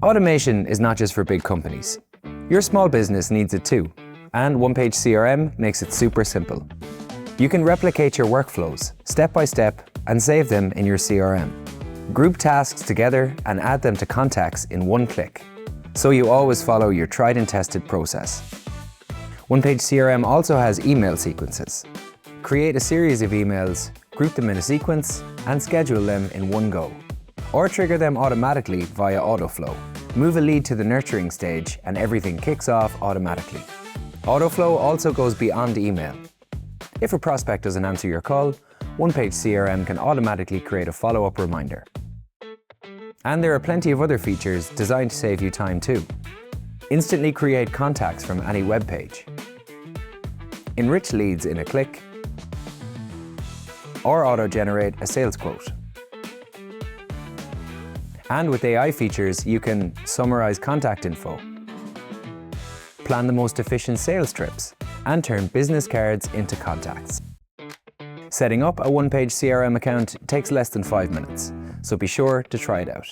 Automation is not just for big companies. Your small business needs it too, and OnePageCRM makes it super simple. You can replicate your workflows step by step and save them in your CRM. Group tasks together and add them to contacts in one click, so you always follow your tried and tested process. OnePageCRM also has email sequences. Create a series of emails, group them in a sequence, and schedule them in one go. Or trigger them automatically via autoflow. Move a lead to the nurturing stage and everything kicks off automatically. Autoflow also goes beyond email. If a prospect doesn't answer your call, OnePageCRM can automatically create a follow-up reminder. And there are plenty of other features designed to save you time too. Instantly create contacts from any web page. Enrich leads in a click. Or auto-generate a sales quote. And with AI features, you can summarize contact info, plan the most efficient sales trips, and turn business cards into contacts. Setting up a OnePageCRM account takes less than 5 minutes, so be sure to try it out.